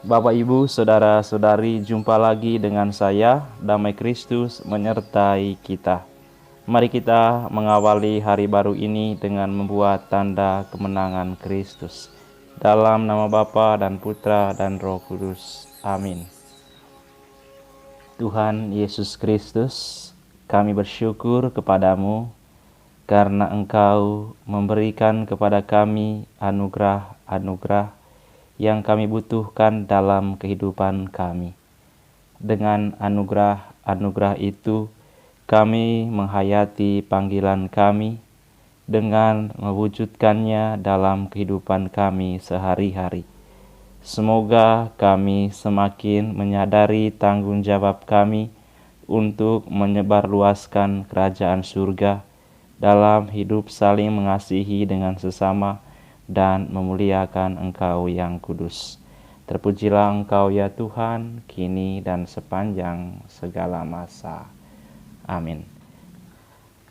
Bapak, Ibu, Saudara-saudari, jumpa lagi dengan saya. Damai Kristus menyertai kita. Mari kita mengawali hari baru ini dengan membuat tanda kemenangan Kristus. Dalam nama Bapa dan Putra dan Roh Kudus. Amin. Tuhan Yesus Kristus, kami bersyukur kepadamu karena Engkau memberikan kepada kami anugerah-anugerah yang kami butuhkan dalam kehidupan kami. Dengan anugerah-anugerah itu, kami menghayati panggilan kami dengan mewujudkannya dalam kehidupan kami sehari-hari. Semoga kami semakin menyadari tanggung jawab kami untuk menyebarluaskan kerajaan surga dalam hidup saling mengasihi dengan sesama dan memuliakan Engkau yang kudus. Terpujilah Engkau ya Tuhan, kini dan sepanjang segala masa. Amin.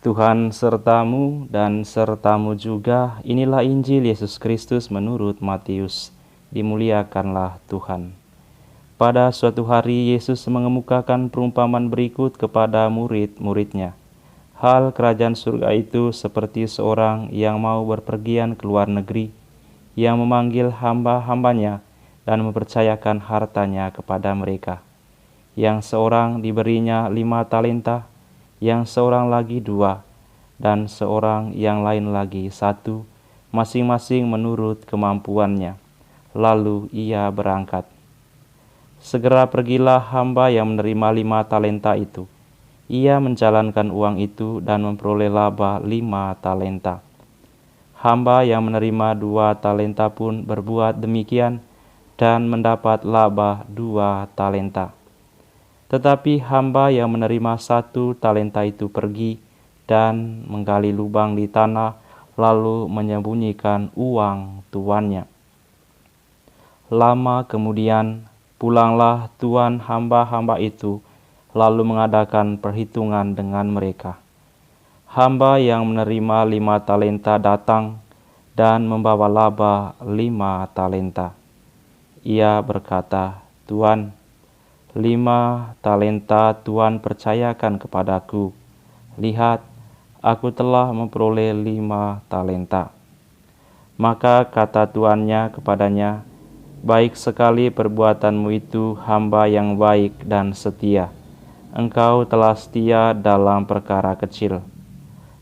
Tuhan sertamu dan sertamu juga. Inilah Injil Yesus Kristus menurut Matius. Dimuliakanlah Tuhan. Pada suatu hari Yesus mengemukakan perumpamaan berikut kepada murid-muridnya. Hal kerajaan surga itu seperti seorang yang mau berpergian ke luar negeri, yang memanggil hamba-hambanya dan mempercayakan hartanya kepada mereka. Yang seorang diberinya 5 talenta, yang seorang lagi 2, dan seorang yang lain lagi 1, masing-masing menurut kemampuannya. Lalu ia berangkat. Segera pergilah hamba yang menerima 5 talenta itu. Ia menjalankan uang itu dan memperoleh laba 5 talenta. Hamba yang menerima 2 talenta pun berbuat demikian dan mendapat laba 2 talenta. Tetapi hamba yang menerima 1 talenta itu pergi dan menggali lubang di tanah, lalu menyembunyikan uang tuannya. Lama kemudian pulanglah tuan hamba-hamba itu, lalu mengadakan perhitungan dengan mereka. Hamba yang menerima 5 talenta datang dan membawa laba 5 talenta. Ia berkata, "Tuan, 5 talenta Tuan percayakan kepadaku. Lihat, aku telah memperoleh 5 talenta." Maka kata tuannya kepadanya, "Baik sekali perbuatanmu itu, hamba yang baik dan setia. Engkau telah setia dalam perkara kecil.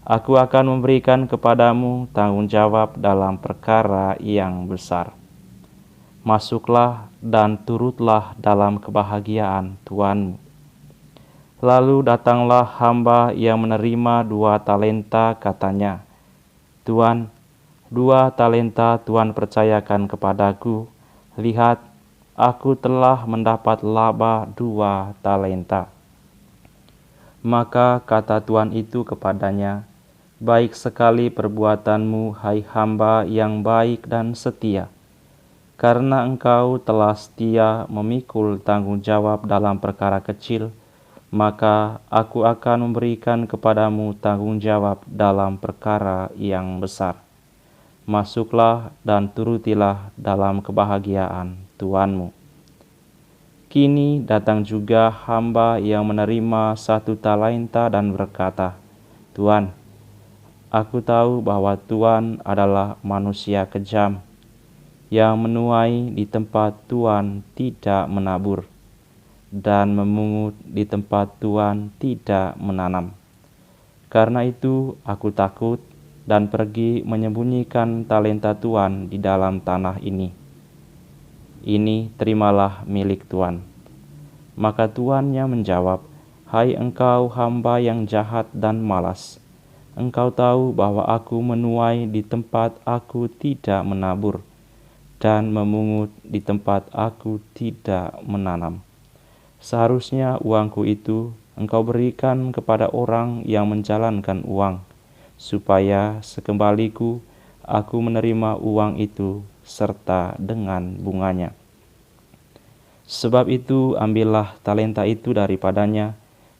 Aku akan memberikan kepadamu tanggung jawab dalam perkara yang besar. Masuklah dan turutlah dalam kebahagiaan tuanmu." Lalu datanglah hamba yang menerima 2 talenta, katanya, "Tuan, 2 talenta Tuan percayakan kepadaku. Lihat, aku telah mendapat laba 2 talenta." Maka kata tuan itu kepadanya, "Baik sekali perbuatanmu, hai hamba yang baik dan setia. Karena engkau telah setia memikul tanggung jawab dalam perkara kecil, maka aku akan memberikan kepadamu tanggung jawab dalam perkara yang besar. Masuklah dan turutilah dalam kebahagiaan tuanmu." Kini datang juga hamba yang menerima 1 talenta dan berkata, "Tuan, aku tahu bahwa Tuan adalah manusia kejam, yang menuai di tempat Tuan tidak menabur, dan memungut di tempat Tuan tidak menanam. Karena itu aku takut dan pergi menyembunyikan talenta Tuan di dalam tanah ini. Ini terimalah milik Tuan." Maka tuannya menjawab, "Hai engkau hamba yang jahat dan malas. Engkau tahu bahwa aku menuai di tempat aku tidak menabur, dan memungut di tempat aku tidak menanam. Seharusnya uangku itu engkau berikan kepada orang yang menjalankan uang, supaya sekembaliku aku menerima uang itu serta dengan bunganya. Sebab itu ambillah talenta itu daripadanya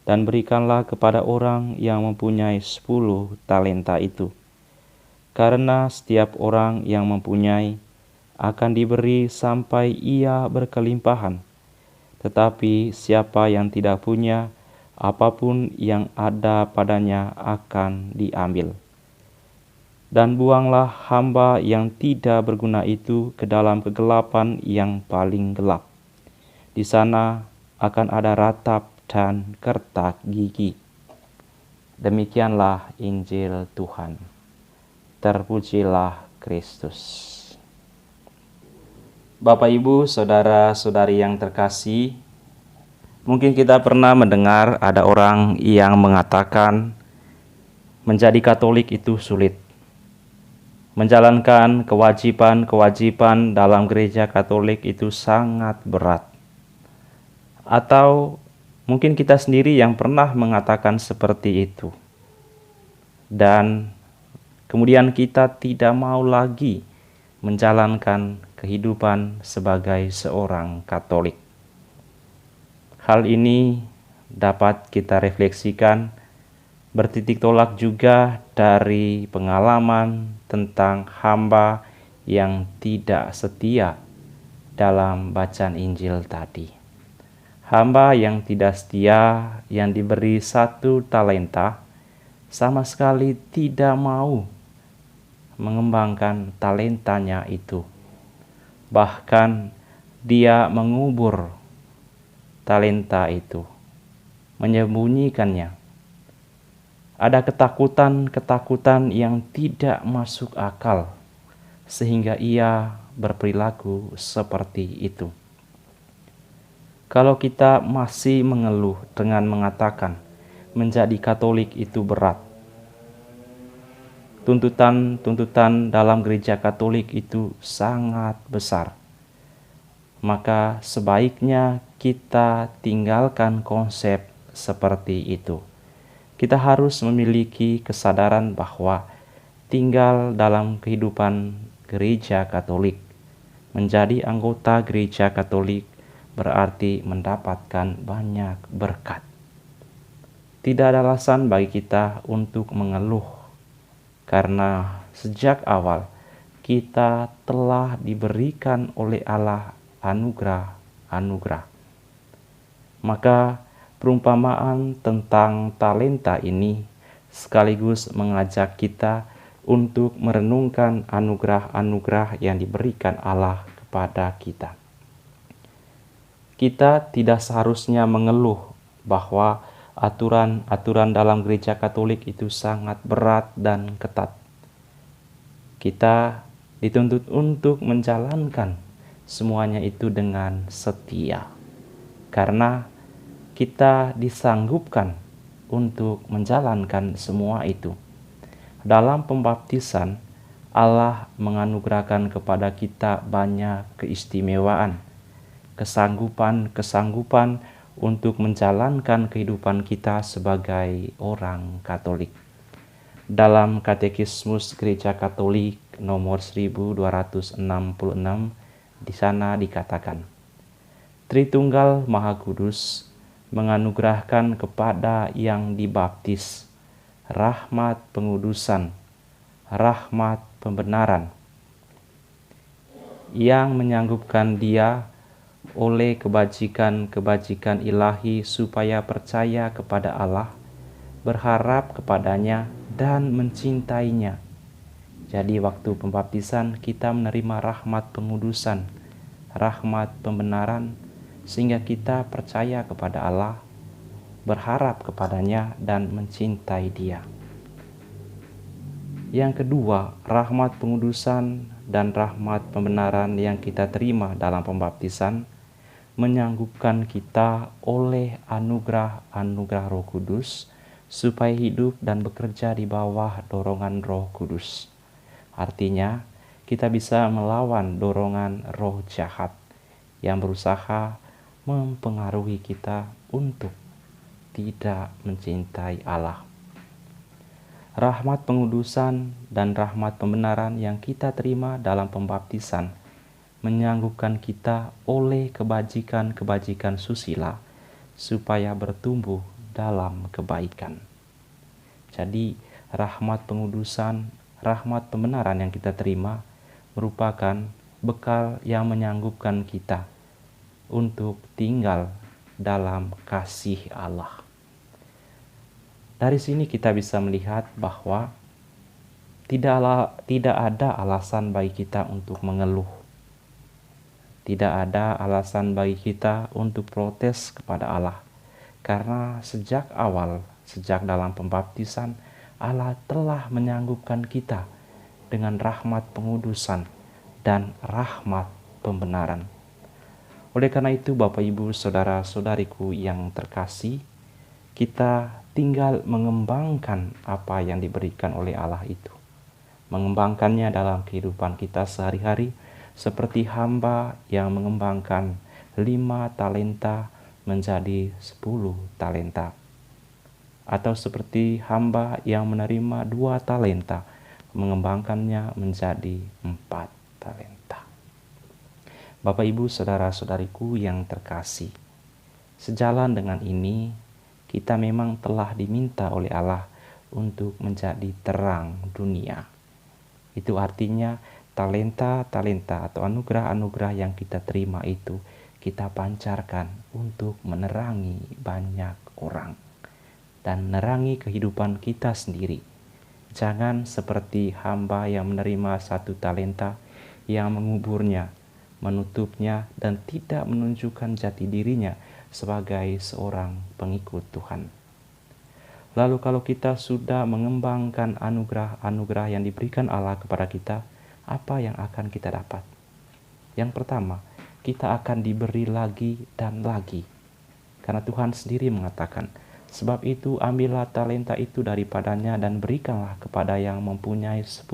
dan berikanlah kepada orang yang mempunyai 10 talenta itu. Karena setiap orang yang mempunyai akan diberi sampai ia berkelimpahan. Tetapi siapa yang tidak punya, apapun yang ada padanya akan diambil. Dan buanglah hamba yang tidak berguna itu ke dalam kegelapan yang paling gelap. Di sana akan ada ratap dan kertak gigi. Demikianlah Injil Tuhan. Terpujilah Kristus. Bapak, Ibu, saudara-saudari yang terkasih, mungkin kita pernah mendengar ada orang yang mengatakan menjadi Katolik itu sulit. Menjalankan kewajiban-kewajiban dalam gereja Katolik itu sangat berat. Atau mungkin kita sendiri yang pernah mengatakan seperti itu. Dan kemudian kita tidak mau lagi menjalankan kehidupan sebagai seorang Katolik. Hal ini dapat kita refleksikan bertitik tolak juga dari pengalaman tentang hamba yang tidak setia dalam bacaan Injil tadi. Hamba yang tidak setia yang diberi 1 talenta sama sekali tidak mau mengembangkan talentanya itu. Bahkan dia mengubur talenta itu, menyembunyikannya. Ada ketakutan-ketakutan yang tidak masuk akal, sehingga ia berperilaku seperti itu. Kalau kita masih mengeluh dengan mengatakan menjadi Katolik itu berat, tuntutan dalam gereja Katolik itu sangat besar, maka sebaiknya kita tinggalkan konsep seperti itu. Kita harus memiliki kesadaran bahwa tinggal dalam kehidupan gereja Katolik, menjadi anggota gereja Katolik berarti mendapatkan banyak berkat. Tidak ada alasan bagi kita untuk mengeluh, karena sejak awal kita telah diberikan oleh Allah anugerah. Maka perumpamaan tentang talenta ini sekaligus mengajak kita untuk merenungkan anugerah-anugerah yang diberikan Allah kepada kita. Kita tidak seharusnya mengeluh bahwa aturan-aturan dalam gereja Katolik itu sangat berat dan ketat. Kita dituntut untuk menjalankan semuanya itu dengan setia, karena kita disanggupkan untuk menjalankan semua itu. Dalam pembaptisan, Allah menganugerahkan kepada kita banyak keistimewaan, kesanggupan untuk menjalankan kehidupan kita sebagai orang Katolik. Dalam Katekismus Gereja Katolik nomor 1266, di sana dikatakan, Tritunggal Maha Kudus menganugerahkan kepada yang dibaptis rahmat pengudusan, rahmat pembenaran, yang menyanggupkan dia oleh kebajikan-kebajikan ilahi supaya percaya kepada Allah, berharap kepadanya, dan mencintainya. Jadi waktu pembaptisan kita menerima rahmat pengudusan, rahmat pembenaran, sehingga kita percaya kepada Allah, berharap kepadanya, dan mencintai Dia. Yang kedua, rahmat pengudusan dan rahmat pembenaran yang kita terima dalam pembaptisan menyanggupkan kita oleh anugerah Roh Kudus supaya hidup dan bekerja di bawah dorongan Roh Kudus. Artinya, kita bisa melawan dorongan roh jahat yang berusaha mempengaruhi kita untuk tidak mencintai Allah. Rahmat pengudusan dan rahmat pembenaran yang kita terima dalam pembaptisan menyanggupkan kita oleh kebajikan-kebajikan susila supaya bertumbuh dalam kebaikan. Jadi, rahmat pengudusan, rahmat pembenaran yang kita terima merupakan bekal yang menyanggupkan kita untuk tinggal dalam kasih Allah. Dari sini kita bisa melihat bahwa tidak ada alasan bagi kita untuk mengeluh. Tidak ada alasan bagi kita untuk protes kepada Allah. Karena sejak awal, sejak dalam pembaptisan, Allah telah menyanggupkan kita dengan rahmat pengudusan dan rahmat pembenaran. Oleh karena itu, Bapak Ibu, saudara-saudariku yang terkasih, kita tinggal mengembangkan apa yang diberikan oleh Allah itu. Mengembangkannya dalam kehidupan kita sehari-hari, seperti hamba yang mengembangkan 5 talenta menjadi 10 talenta. Atau seperti hamba yang menerima 2 talenta, mengembangkannya menjadi 4 talenta. Bapak Ibu saudara-saudariku yang terkasih, sejalan dengan ini, kita memang telah diminta oleh Allah untuk menjadi terang dunia. Itu artinya talenta-talenta atau anugerah-anugerah yang kita terima itu kita pancarkan untuk menerangi banyak orang dan menerangi kehidupan kita sendiri. Jangan seperti hamba yang menerima 1 talenta yang menguburnya, menutupnya, dan tidak menunjukkan jati dirinya sebagai seorang pengikut Tuhan. Lalu kalau kita sudah mengembangkan anugerah-anugerah yang diberikan Allah kepada kita, apa yang akan kita dapat? Yang pertama, kita akan diberi lagi dan lagi. Karena Tuhan sendiri mengatakan, sebab itu ambillah talenta itu daripadanya dan berikanlah kepada yang mempunyai 10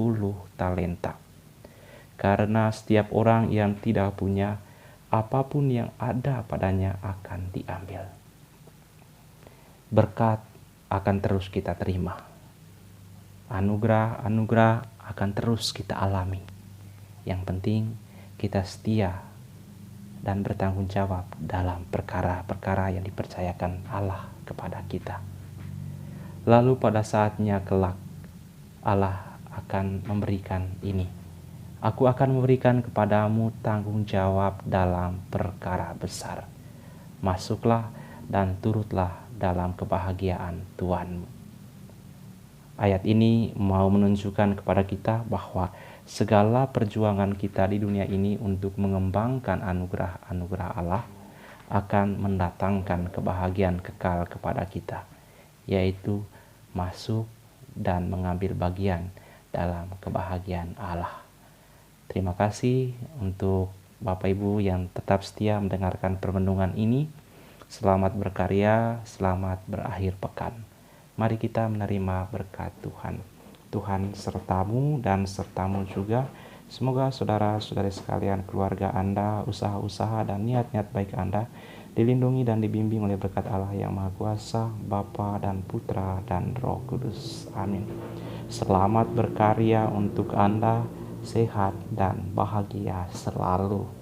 talenta. Karena setiap orang yang tidak punya, apapun yang ada padanya akan diambil. Berkat akan terus kita terima. Anugerah-anugerah akan terus kita alami. Yang penting kita setia dan bertanggung jawab dalam perkara-perkara yang dipercayakan Allah kepada kita. Lalu pada saatnya kelak Allah akan memberikan ini. Aku akan memberikan kepadamu tanggung jawab dalam perkara besar. Masuklah dan turutlah dalam kebahagiaan Tuhanmu. Ayat ini mau menunjukkan kepada kita bahwa segala perjuangan kita di dunia ini untuk mengembangkan anugerah-anugerah Allah akan mendatangkan kebahagiaan kekal kepada kita, yaitu masuk dan mengambil bagian dalam kebahagiaan Allah. Terima kasih untuk Bapak Ibu yang tetap setia mendengarkan permenungan ini. Selamat berkarya, selamat berakhir pekan. Mari kita menerima berkat Tuhan. Tuhan sertamu dan sertamu juga. Semoga saudara-saudari sekalian, keluarga Anda, usaha-usaha dan niat-niat baik Anda dilindungi dan dibimbing oleh berkat Allah yang Maha Kuasa, Bapa dan Putra dan Roh Kudus. Amin. Selamat berkarya untuk Anda, sehat dan bahagia selalu.